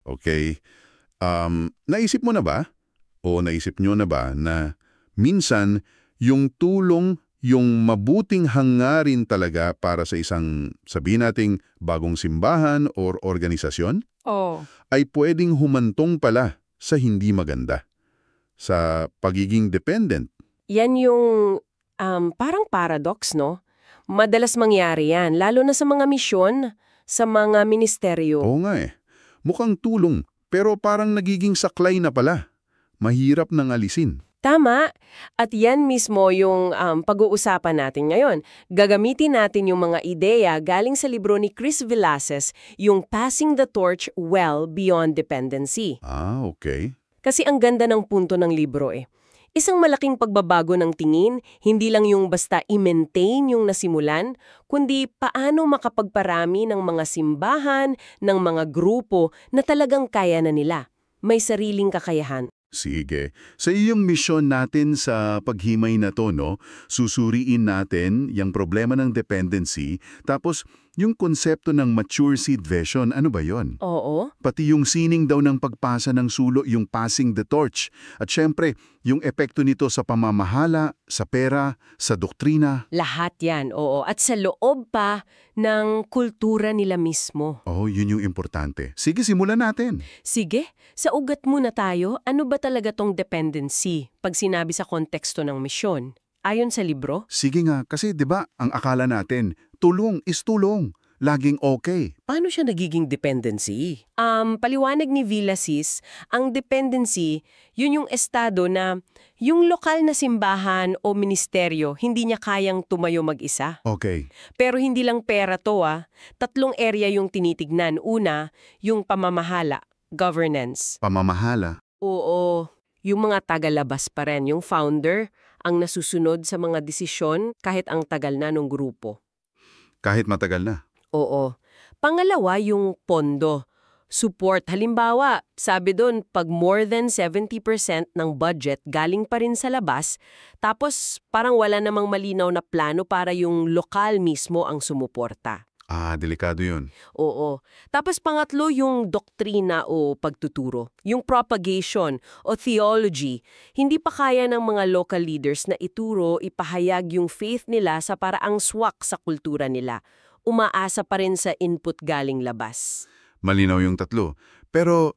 Okay? Naisip mo na ba o naisip nyo na ba na minsan yung tulong, yung mabuting hangarin talaga para sa isang, sabihin nating, bagong simbahan or organisasyon, Oh. ay pwedeng humantong pala sa hindi maganda, sa pagiging dependent. Yan yung parang paradox, no? Madalas mangyari yan, lalo na sa mga misyon, sa mga ministeryo. Oo nga eh. Mukhang tulong, pero parang nagiging saklay na pala. Mahirap nang alisin. Tama. At yan mismo yung pag-uusapan natin ngayon. Gagamitin natin yung mga ideya galing sa libro ni Chris Villases, yung Passing the Torch Well Beyond Dependency. Ah, okay. Kasi ang ganda ng punto ng libro eh. Isang malaking pagbabago ng tingin, hindi lang yung basta i-maintain yung nasimulan, kundi paano makapagparami ng mga simbahan, ng mga grupo na talagang kaya na nila. May sariling kakayahan. Sige. Sa iyong misyon natin sa paghimay na to, no, susuriin natin yung problema ng dependency, tapos yung konsepto ng mature seed vision, ano ba yon? Oo. Pati yung sining daw ng pagpasa ng sulo, yung passing the torch. At syempre, yung epekto nito sa pamamahala, sa pera, sa doktrina. Lahat yan, oo. At sa loob pa ng kultura nila mismo. Oh, yun yung importante. Sige, simulan natin. Sige, sa ugat muna tayo, ano ba talaga tong dependency pag sinabi sa konteksto ng misyon? Ayon sa libro? Sige nga, kasi 'di ba ang akala natin, tulong is tulong. Laging okay. Paano siya nagiging dependency? Paliwanag ni Villasis, ang dependency, yun yung estado na yung lokal na simbahan o ministeryo, hindi niya kayang tumayo mag-isa. Okay. Pero hindi lang pera to tatlong area yung tinitignan. Una, yung pamamahala, governance. Pamamahala. Oo, yung mga tagalabas pa rin, yung founder, ang nasusunod sa mga desisyon kahit ang tagal na ng grupo. Kahit matagal na. Oo. Pangalawa, yung pondo. Support. Halimbawa, sabi doon, pag more than 70% ng budget galing pa rin sa labas, tapos parang wala namang malinaw na plano para yung lokal mismo ang sumuporta. Ah, delikado yun. Oo. Tapos pangatlo, yung doktrina o pagtuturo. Yung propagation o theology. Hindi pa kaya ng mga local leaders na ituro, ipahayag yung faith nila sa paraang swak sa kultura nila. Umaasa pa rin sa input galing labas. Malinaw yung tatlo. Pero,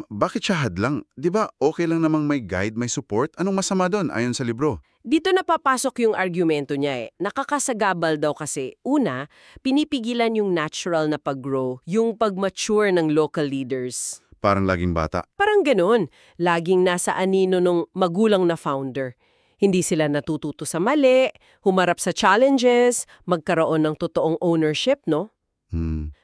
bakit siya hadlang? Di ba okay lang namang may guide, may support? Anong masama doon ayon sa libro? Dito napapasok yung argumento niya Nakakasagabal daw kasi, una, pinipigilan yung natural na pag-grow, yung pag-mature ng local leaders. Parang laging bata. Parang ganun, laging nasa anino ng magulang na founder. Hindi sila natututo sa mali, humarap sa challenges, magkaroon ng totoong ownership, no?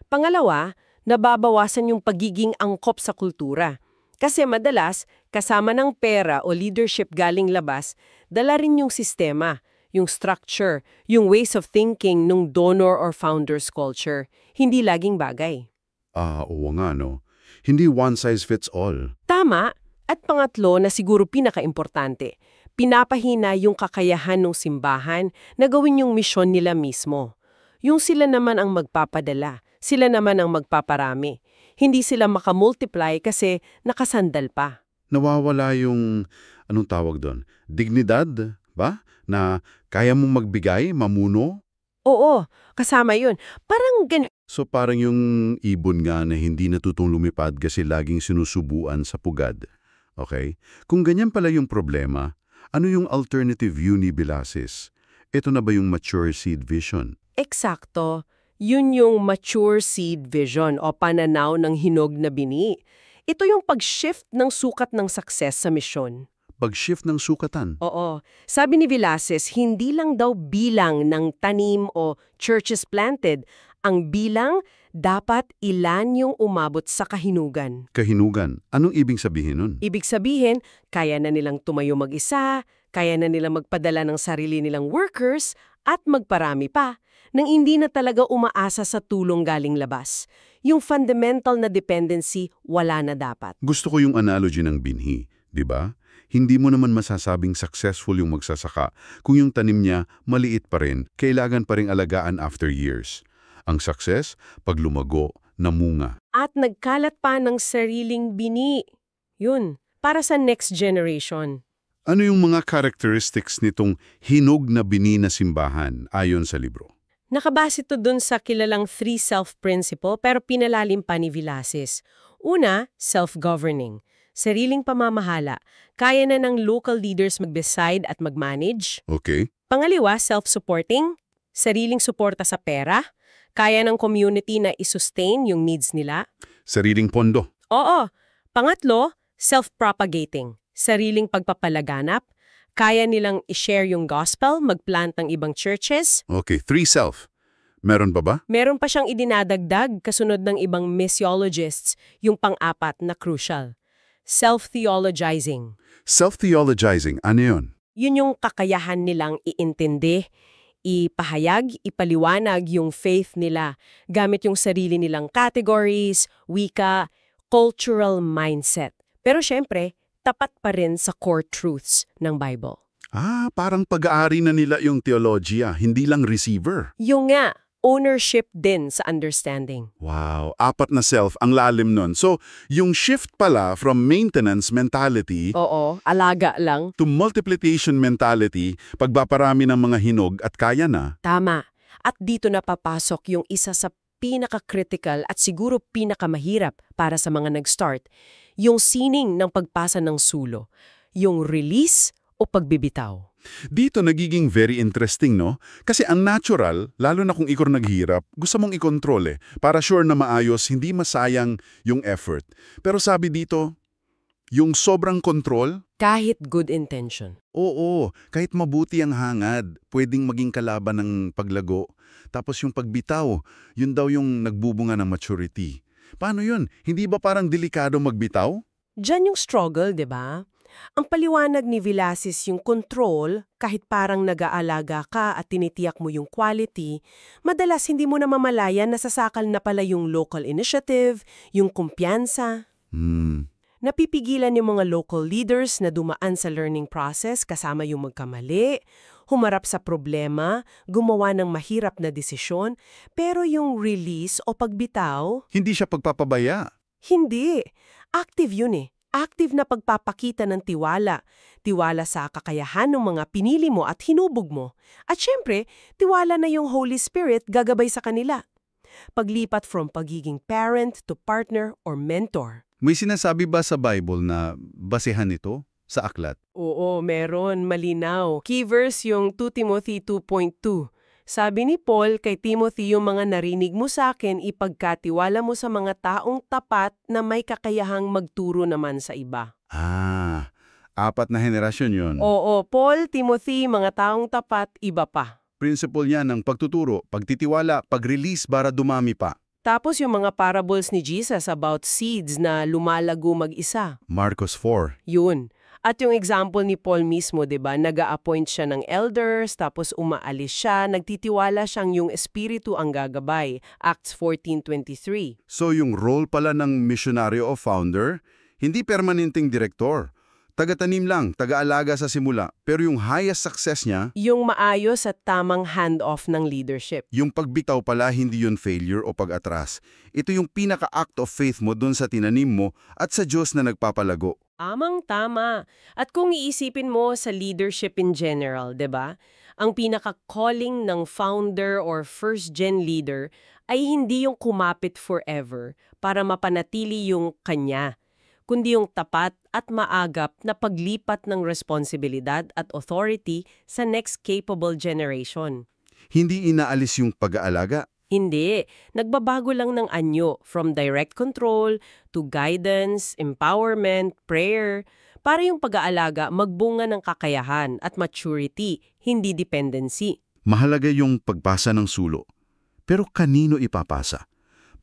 Pangalawa, nababawasan yung pagiging angkop sa kultura. Kasi madalas, kasama ng pera o leadership galing labas, dala rin yung sistema, yung structure, yung ways of thinking ng donor or founder's culture. Hindi laging bagay. Ah, oo nga no. Hindi one size fits all. Tama. At pangatlo na siguro pinakaimportante, pinapahina yung kakayahan ng simbahan na gawin yung misyon nila mismo. Yung sila naman ang magpapadala, sila naman ang magpaparami. Hindi sila makamultiply kasi nakasandal pa. Nawawala yung, anong tawag doon? Dignidad, ba? Na kaya mong magbigay, mamuno? Oo, kasama yun. Parang So parang yung ibon nga na hindi natutong lumipad kasi laging sinusubuan sa pugad. Okay? Kung ganyan pala yung problema, ano yung alternative view ni Villases? Ito na ba yung mature seed vision? eksakto. Yun yung mature seed vision o pananaw ng hinog na bini. Ito yung pag-shift ng sukat ng success sa misyon. Pag-shift ng sukatan. Oo. Sabi ni Villases, hindi lang daw bilang ng tanim o churches planted. Ang bilang, dapat ilan yung umabot sa kahinugan. Kahinugan. Anong ibig sabihin nun? Ibig sabihin, kaya na nilang tumayo mag-isa, kaya na nilang magpadala ng sarili nilang workers, at magparami pa, nang hindi na talaga umaasa sa tulong galing labas. Yung fundamental na dependency, wala na dapat. Gusto ko yung analogy ng binhi, di ba? Hindi mo naman masasabing successful yung magsasaka kung yung tanim niya maliit pa rin, kailangan pa rin alagaan after years. Ang success, pag lumago, namunga. At nagkalat pa ng sariling bini. Yun, para sa next generation. Ano yung mga characteristics nitong hinog na bini na simbahan ayon sa libro? Nakabase to dun sa kilalang three self-principle pero pinalalim pa ni Villasis. Una, self-governing. Sariling pamamahala. Kaya na ng local leaders mag-decide at mag-manage. Okay. Pangaliwa, self-supporting. Sariling suporta sa pera. Kaya ng community na isustain yung needs nila. Sariling pondo. Oo. Pangatlo, self-propagating. Sariling pagpapalaganap. Kaya nilang i-share yung gospel, mag-plant ng ibang churches. Okay, three self. Meron pa ba? Meron pa siyang idinadagdag kasunod ng ibang missiologists, yung pang-apat na crucial. Self-theologizing. Self-theologizing, ano yun? Yun yung kakayahan nilang iintindi, ipahayag, ipaliwanag yung faith nila gamit yung sarili nilang categories, wika, cultural mindset. Pero syempre, tapat pa rin sa core truths ng Bible. Parang pag-aari na nila yung teologiya, hindi lang receiver. Yung nga, ownership din sa understanding. Wow, 4 na self, ang lalim nun. So, yung shift pala from maintenance mentality Oo, alaga lang. to multiplication mentality, pagpaparami ng mga hinog at kaya na. Tama. At dito na papasok yung isa sa pinaka-critical at siguro pinakamahirap para sa mga nag-start, yung sining ng pagpasa ng sulo, yung release o pagbibitaw. Dito nagiging very interesting, no? Kasi ang natural, lalo na kung ikaw naghihirap, gusto mong ikontrol para sure na maayos, hindi masayang yung effort. Pero sabi dito, yung sobrang control, Kahit good intention. oo, kahit mabuti ang hangad, pwedeng maging kalaban ng paglago. Tapos yung pagbitaw, yun daw yung nagbubunga ng maturity. Paano yun? Hindi ba parang delikado magbitaw? Diyan yung struggle, di ba? Ang paliwanag ni Villasis yung control, kahit parang nag-aalaga ka at tinitiyak mo yung quality, madalas hindi mo na mamalayan nasasakal na pala yung local initiative, yung kumpiyansa. Napipigilan yung mga local leaders na dumaan sa learning process kasama yung magkamali, humarap sa problema, gumawa ng mahirap na desisyon, pero yung release o pagbitaw, Hindi siya pagpapabaya. hindi. Active yun eh. Active na pagpapakita ng tiwala. Tiwala sa kakayahan ng mga pinili mo at hinubog mo. At syempre, tiwala na yung Holy Spirit gagabay sa kanila. Paglipat from pagiging parent to partner or mentor. May sinasabi ba sa Bible na basehan ito sa aklat? Oo, meron. Malinaw. Key verse yung 2 Timothy 2.2. Sabi ni Paul kay Timothy, yung mga narinig mo sa akin, ipagkatiwala mo sa mga taong tapat na may kakayahang magturo naman sa iba. 4 na henerasyon yun. Oo, Paul, Timothy, mga taong tapat, iba pa. Principle niya ng pagtuturo, pagtitiwala, pag-release para dumami pa. Tapos yung mga parables ni Jesus about seeds na lumalago mag-isa. Marcos 4. Yun. At yung example ni Paul mismo, 'di ba? Nag-a-appoint siya ng elders, tapos umaalis siya, nagtitiwala siyang yung espiritu ang gagabay. Acts 14:23. So yung role pala ng missionary o founder, hindi permanenteng direktor. Taga-tanim lang, taga-alaga sa simula. Pero yung highest success niya, Yung maayos at tamang hand-off ng leadership. yung pagbitaw pala hindi yun failure o pag-atras. Ito yung pinaka-act of faith mo dun sa tinanim mo at sa Diyos na nagpapalago. Tamang-tama. At kung iisipin mo sa leadership in general, 'di ba? Ang pinaka-calling ng founder or first-gen leader ay hindi yung kumapit forever para mapanatili yung kanya, kundi yung tapat at maagap na paglipat ng responsibilidad at authority sa next capable generation. Hindi inaalis yung pag-aalaga. Hindi. Nagbabago lang ng anyo from direct control to guidance, empowerment, prayer, para yung pag-aalaga magbunga ng kakayahan at maturity, hindi dependency. Mahalaga yung pagpasa ng sulo. Pero kanino ipapasa?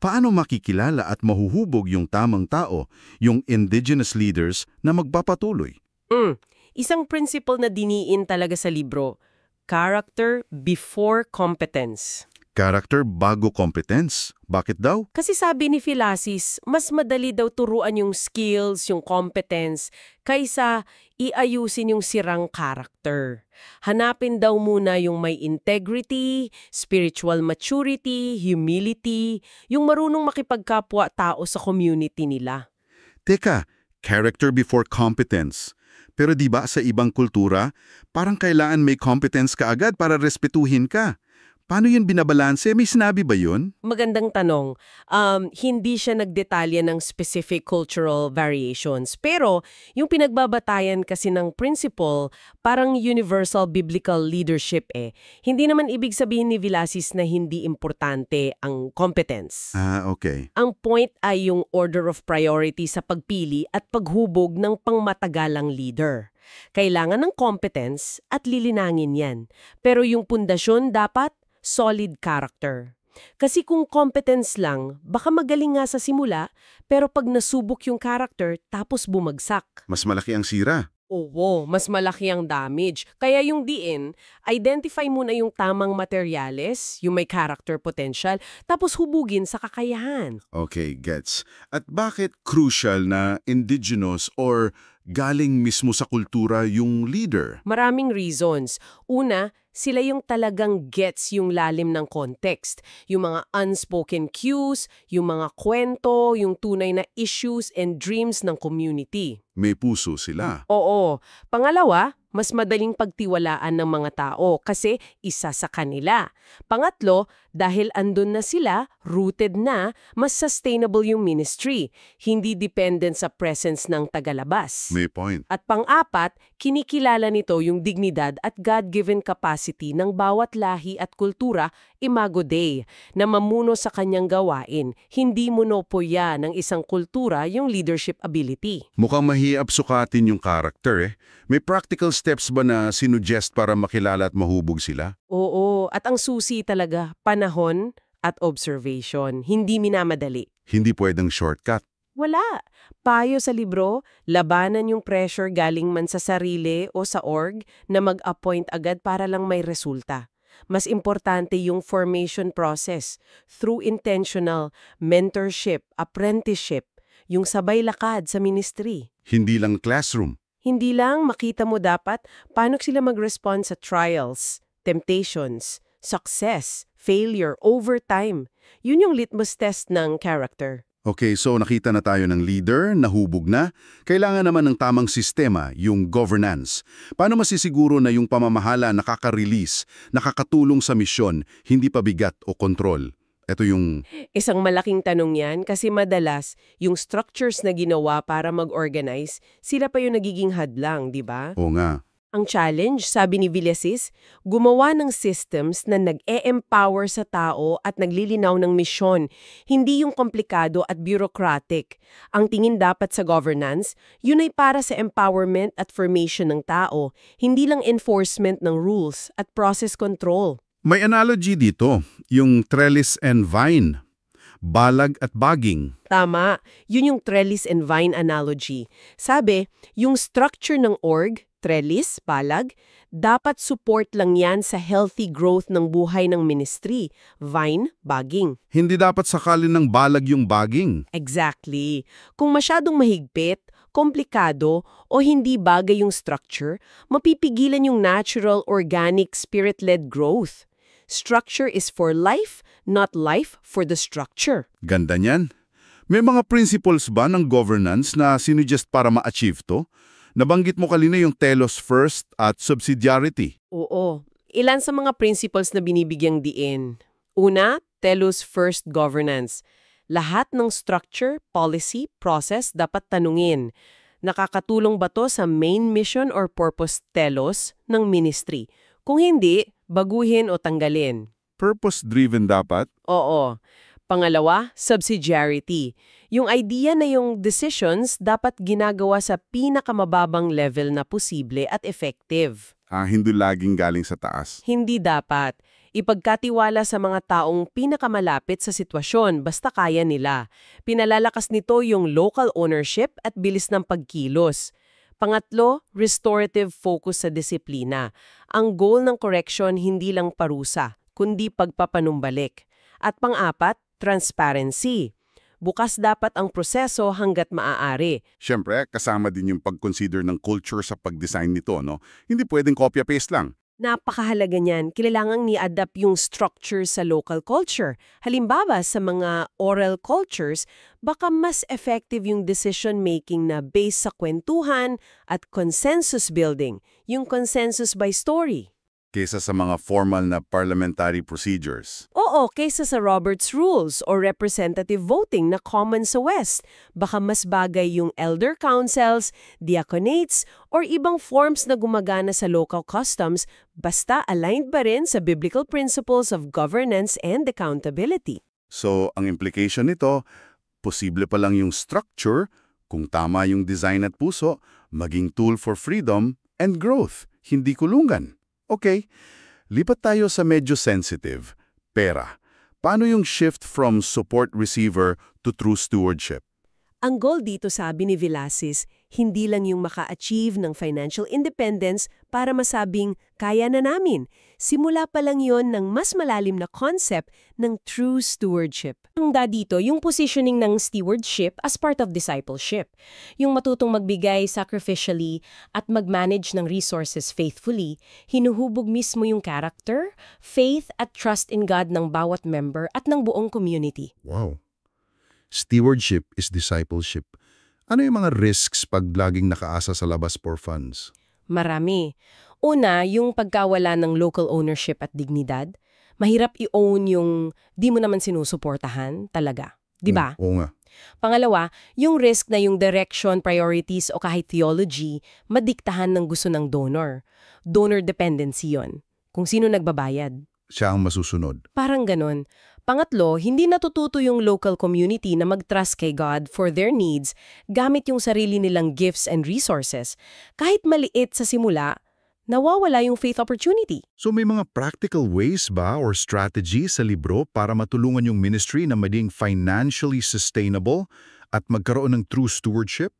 Paano makikilala at mahuhubog yung tamang tao, yung indigenous leaders na magpapatuloy? Isang principle na diniin talaga sa libro, character before competence. Character bago competence. Bakit daw? Kasi sabi ni Philasis, mas madali daw turuan yung skills, yung competence, kaysa iayusin yung sirang character. Hanapin daw muna yung may integrity, spiritual maturity, humility, yung marunong makipagkapwa-tao sa community nila. Teka, character before competence. Pero di ba sa ibang kultura, parang kailangan may competence ka agad para respetuhin ka. Paano yun binabalanse? May sinabi ba yun? Magandang tanong. Hindi siya nagdetalya ng specific cultural variations. Pero yung pinagbabatayan kasi ng principle, parang universal biblical leadership eh. Hindi naman ibig sabihin ni Villasis na hindi importante ang competence. Okay. Ang point ay yung order of priority sa pagpili at paghubog ng pangmatagalang leader. Kailangan ng competence at lilinangin yan. Pero yung pundasyon dapat solid character. Kasi kung competence lang, baka magaling nga sa simula, pero pag nasubok yung character, tapos bumagsak. Mas malaki ang sira. Oo, mas malaki ang damage. Kaya yung DN, identify muna yung tamang materyales, yung may character potential, tapos hubugin sa kakayahan. Okay, gets. At bakit crucial na indigenous or galing mismo sa kultura yung leader? Maraming reasons. Una, sila yung talagang gets yung lalim ng context. Yung mga unspoken cues, yung mga kwento, yung tunay na issues and dreams ng community. May puso sila. Oo. Pangalawa, mas madaling pagtiwalaan ng mga tao kasi isa sa kanila. Pangatlo, dahil andun na sila, rooted na, mas sustainable yung ministry. Hindi dependent sa presence ng tagalabas. May point. At pang-apat, kinikilala nito yung dignidad at God-given capacity ng bawat lahi at kultura, Imago Dei, na mamuno sa kanyang gawain. Hindi monopoya ng isang kultura yung leadership ability. Mukhang mahirap sukatin yung character eh. May practical steps ba na sinuggest para makilala at mahubog sila? Oo, at ang susi talaga, panahon at observation. Hindi minamadali. Hindi pwedeng shortcut. Wala. Payo sa libro, labanan yung pressure galing man sa sarili o sa org na mag-appoint agad para lang may resulta. Mas importante yung formation process through intentional mentorship, apprenticeship, yung sabay lakad sa ministry. Hindi lang classroom. Hindi lang makita mo dapat paano sila mag-respond sa trials, temptations, success, failure, overtime. Yun yung litmus test ng character. Okay, so nakita na tayo ng leader, nahubog na. Kailangan naman ng tamang sistema, yung governance. Paano masisiguro na yung pamamahala nakaka-release, nakakatulong sa misyon, hindi pabigat o kontrol? Ito yung... Isang malaking tanong yan kasi madalas yung structures na ginawa para mag-organize, sila pa yung nagiging hadlang, di ba? Oo nga. Ang challenge, sabi ni Villasis, gumawa ng systems na nag-e-empower sa tao at naglilinaw ng misyon, hindi yung komplikado at bureaucratic. Ang tingin dapat sa governance, yun ay para sa empowerment at formation ng tao, hindi lang enforcement ng rules at process control. May analogy dito, yung trellis and vine. Balag at baging. Tama, yun yung trellis and vine analogy. Sabi, yung structure ng org, trellis, balag, dapat support lang yan sa healthy growth ng buhay ng ministry. Vine, baging. Hindi dapat sakalin ng balag yung baging. Exactly. Kung masyadong mahigpit, komplikado, o hindi bagay yung structure, mapipigilan yung natural, organic, spirit-led growth. Structure is for life, not life for the structure. Ganda niyan. May mga principles ba ng governance na sinuggest para ma-achieve to? Nabanggit mo kanina yung telos first at subsidiarity. Oo. Ilan sa mga principles na binibigyang diin. Una, telos first governance. Lahat ng structure, policy, process dapat tanungin. Nakakatulong ba to sa main mission or purpose telos ng ministry? Kung hindi, baguhin o tanggalin. Purpose-driven dapat? Oo. Pangalawa, subsidiarity. Yung idea na yung decisions dapat ginagawa sa pinakamababang level na posible at effective. Hindi laging galing sa taas. Hindi dapat. Ipagkatiwala sa mga taong pinakamalapit sa sitwasyon basta kaya nila. Pinalalakas nito yung local ownership at bilis ng pagkilos. Pangatlo, restorative focus sa disiplina. Ang goal ng correction hindi lang parusa, kundi pagpapanumbalik. At pang-apat, transparency. Bukas dapat ang proseso hanggat maaari. Siyempre, kasama din yung pag-consider ng culture sa pag-design nito, no? Hindi pwedeng copy-paste lang. Napakahalaga niyan, kailangang ni-adapt yung structure sa local culture. Halimbawa, sa mga oral cultures, baka mas effective yung decision-making na based sa kwentuhan at consensus building, yung consensus by story. Kaysa sa mga formal na parliamentary procedures. Oo, kaysa sa Robert's Rules o representative voting na common sa West. Baka mas bagay yung elder councils, diaconates, or ibang forms na gumagana sa local customs basta aligned pa rin sa biblical principles of governance and accountability. So, ang implication nito, posible pa lang yung structure, kung tama yung design at puso, maging tool for freedom and growth, hindi kulungan. Okay, lipat tayo sa medyo sensitive, pera. Paano yung shift from support receiver to true stewardship? Ang goal dito, sabi ni Villasis, hindi lang yung maka-achieve ng financial independence para masabing kaya na namin. Simula pa lang yon ng mas malalim na concept ng true stewardship. Ang dito, yung positioning ng stewardship as part of discipleship. Yung matutong magbigay sacrificially at mag-manage ng resources faithfully, hinuhubog mismo yung character, faith at trust in God ng bawat member at ng buong community. Wow. Stewardship is discipleship. Ano yung mga risks pag laging nakaasa sa labas for funds? Marami. Una, yung pagkawala ng local ownership at dignidad. Mahirap i-own yung di mo naman sinusuportahan talaga. Di ba? Oo nga. Pangalawa, yung risk na yung direction, priorities o kahit theology madiktahan ng gusto ng donor. Donor dependency yon. Kung sino nagbabayad. Siya ang masusunod. Parang ganon. Pangatlo, hindi natututo yung local community na mag-trust kay God for their needs gamit yung sarili nilang gifts and resources. Kahit maliit sa simula, nawawala yung faith opportunity. So may mga practical ways ba or strategy sa libro para matulungan yung ministry na maging financially sustainable at magkaroon ng true stewardship?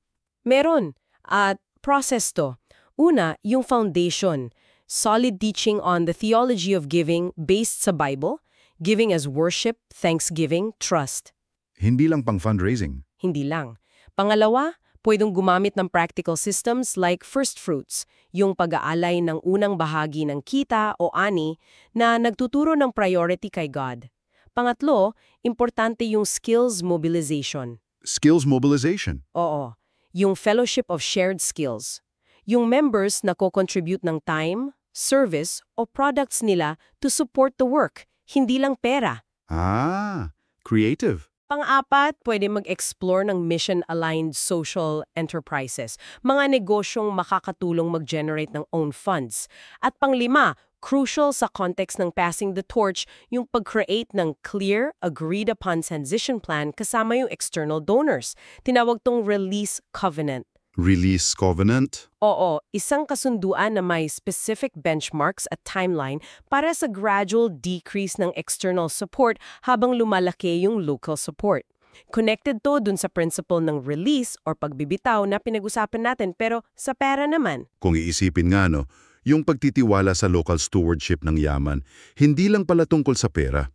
Meron. At process to. Una, yung foundation. Solid teaching on the theology of giving based sa Bible. Giving as worship, thanksgiving, trust. Hindi lang pang fundraising. Hindi lang. Pangalawa, pwedeng gumamit ng practical systems like first fruits, yung pag-aalay ng unang bahagi ng kita o ani na nagtuturo ng priority kay God. Pangatlo, importante yung skills mobilization. Skills mobilization. Oo, yung fellowship of shared skills. Yung members na co-contribute ng time, service o products nila to support the work. Hindi lang pera. Creative. Pang-apat, pwede mag-explore ng mission-aligned social enterprises, mga negosyong makakatulong mag-generate ng own funds. At pang-lima, crucial sa context ng passing the torch, yung pag-create ng clear, agreed-upon transition plan kasama yung external donors. Tinawag tong release covenant. Release covenant. Oo, isang kasunduan na may specific benchmarks at timeline para sa gradual decrease ng external support habang lumalaki yung local support. Connected to dun sa principle ng release or pagbibitaw na pinag-usapan natin pero sa pera naman. Kung iisipin nga no, yung pagtitiwala sa local stewardship ng yaman, hindi lang pala tungkol sa pera.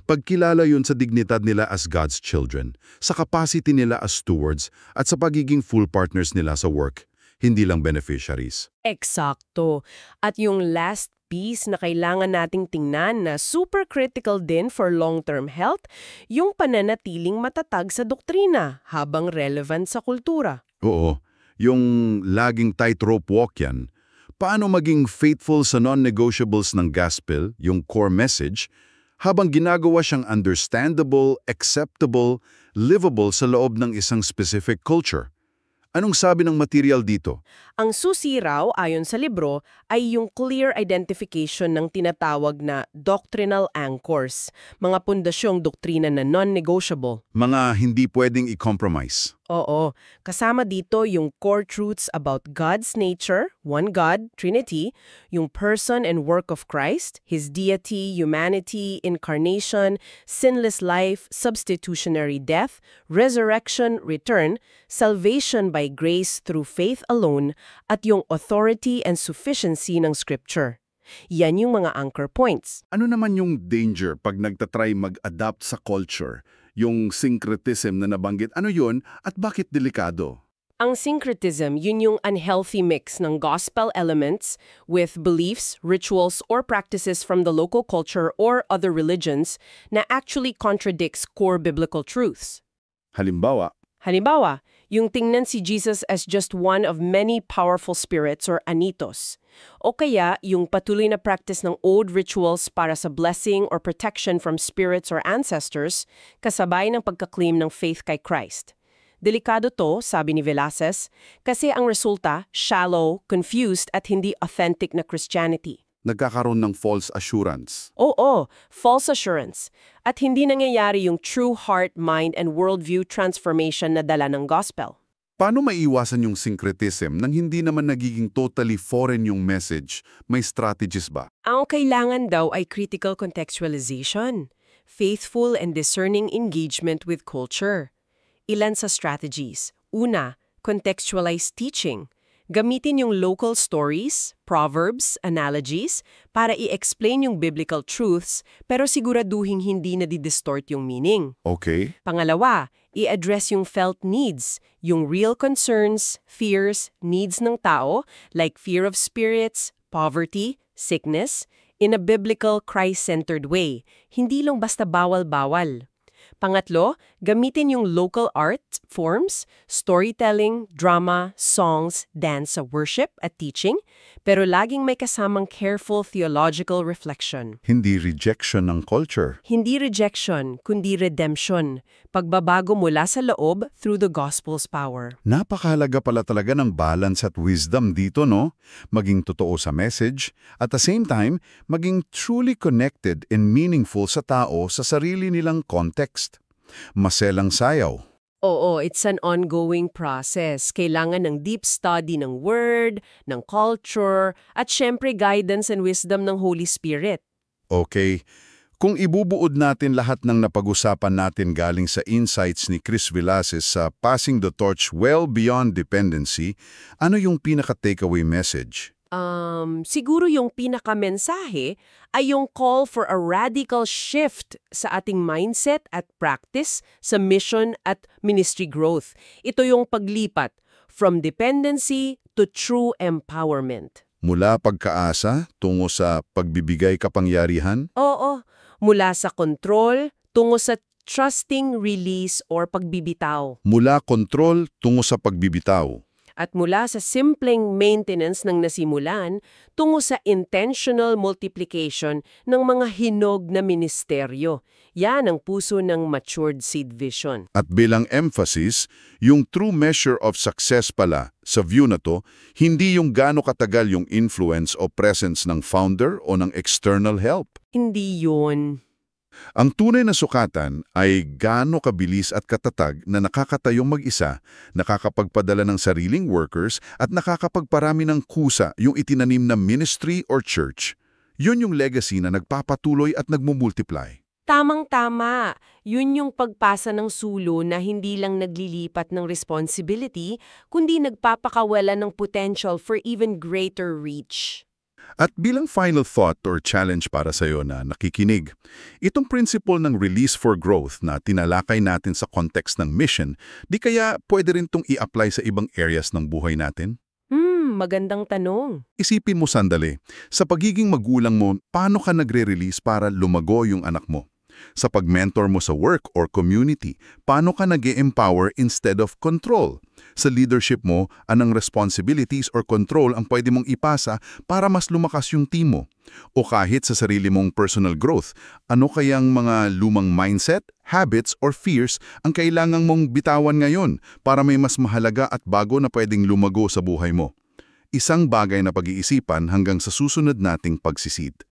Pagkilala yun sa dignidad nila as God's children, sa capacity nila as stewards, at sa pagiging full partners nila sa work, hindi lang beneficiaries. Eksakto. At yung last piece na kailangan nating tingnan na super critical din for long-term health, yung pananatiling matatag sa doktrina habang relevant sa kultura. Oo, yung laging tightrope walk yan. Paano maging faithful sa non-negotiables ng gospel, yung core message, habang ginagawa siyang understandable, acceptable, livable sa loob ng isang specific culture. Anong sabi ng material dito? Ang susi raw, ayon sa libro, ay yung clear identification ng tinatawag na doctrinal anchors, mga pundasyong doktrina na non-negotiable. Mga hindi pwedeng i-compromise. Oo, kasama dito yung core truths about God's nature, one God, Trinity, yung person and work of Christ, His deity, humanity, incarnation, sinless life, substitutionary death, resurrection, return, salvation by grace through faith alone, at yung authority and sufficiency ng Scripture. Yan yung mga anchor points. Ano naman yung danger pag nagtatry mag-adapt sa culture? Yung syncretism na nabanggit, ano yun at bakit delikado? Ang syncretism, yun yung unhealthy mix ng gospel elements with beliefs, rituals, or practices from the local culture or other religions na actually contradicts core biblical truths. Halimbawa, Halimbawa, yung tingnan si Jesus as just one of many powerful spirits or anitos. O kaya, yung patuloy na practice ng old rituals para sa blessing or protection from spirits or ancestors, kasabay ng pagka-claim ng faith kay Christ. Delikado to, sabi ni Velasquez, kasi ang resulta, shallow, confused at hindi authentic na Christianity. nagkakaroon ng false assurance. Oo, false assurance. At hindi nangyayari yung true heart, mind, and worldview transformation na dala ng gospel. Paano maiiwasan yung syncretism nang hindi naman nagiging totally foreign yung message? May strategies ba? Ang kailangan daw ay critical contextualization, faithful and discerning engagement with culture. Ilan sa strategies. Una, contextualize teaching. Gamitin yung local stories, proverbs, analogies para i-explain yung biblical truths pero siguraduhin hindi na di-distort yung meaning. Okay. Pangalawa, i-address yung felt needs, yung real concerns, fears, needs ng tao like fear of spirits, poverty, sickness, in a biblical Christ-centered way. Hindi lang basta bawal-bawal. Pangatlo, gamitin yung local art forms, storytelling, drama, songs, dance sa worship at teaching, pero laging may kasamang careful theological reflection. Hindi rejection ng culture. Hindi rejection, kundi redemption. Pagbabago mula sa loob through the gospel's power. Napakahalaga pala talaga ng balance at wisdom dito, no? Maging totoo sa message, at the same time, maging truly connected and meaningful sa tao sa sarili nilang context. Maselang sayaw. Oo, it's an ongoing process. Kailangan ng deep study ng word, ng culture, at syempre guidance and wisdom ng Holy Spirit. Okay. Kung ibubuod natin lahat ng napag-usapan natin galing sa insights ni Chris Velasquez sa Passing the Torch Well Beyond Dependency, ano yung pinaka-takeaway message? Siguro yung pinaka-mensahe ay yung call for a radical shift sa ating mindset at practice sa mission at ministry growth. Ito yung paglipat from dependency to true empowerment. Mula pagkaasa tungo sa pagbibigay kapangyarihan? Oo, mula sa control tungo sa trusting release or pagbibitaw. Mula kontrol tungo sa pagbibitaw. At mula sa simpleng maintenance ng nasimulan tungo sa intentional multiplication ng mga hinog na ministeryo. Yan ang puso ng matured seed vision. At bilang emphasis, yung true measure of success pala sa view na to, hindi yung gaano katagal yung influence o presence ng founder o ng external help. Hindi yun. Ang tunay na sukatan ay gaano kabilis at katatag na nakakatayong mag-isa, nakakapagpadala ng sariling workers at nakakapagparami ng kusa yung itinanim na ministry or church. Yun yung legacy na nagpapatuloy at nagmumultiply. Tamang-tama. Yun yung pagpasa ng sulo na hindi lang naglilipat ng responsibility, kundi nagpapakawala ng potential for even greater reach. At bilang final thought or challenge para sa iyo na nakikinig, itong principle ng release for growth na tinalakay natin sa context ng mission, di kaya pwede rin itong i-apply sa ibang areas ng buhay natin? Magandang tanong. Isipin mo sandali, sa pagiging magulang mo, paano ka nagre-release para lumago yung anak mo? Sa pag-mentor mo sa work or community, paano ka nag-e-empower instead of control? Sa leadership mo, anong responsibilities or control ang pwede mong ipasa para mas lumakas yung team mo? O kahit sa sarili mong personal growth, ano kayang mga lumang mindset, habits, or fears ang kailangang mong bitawan ngayon para may mas mahalaga at bago na pwedeng lumago sa buhay mo? Isang bagay na pag-iisipan hanggang sa susunod nating pagsisid.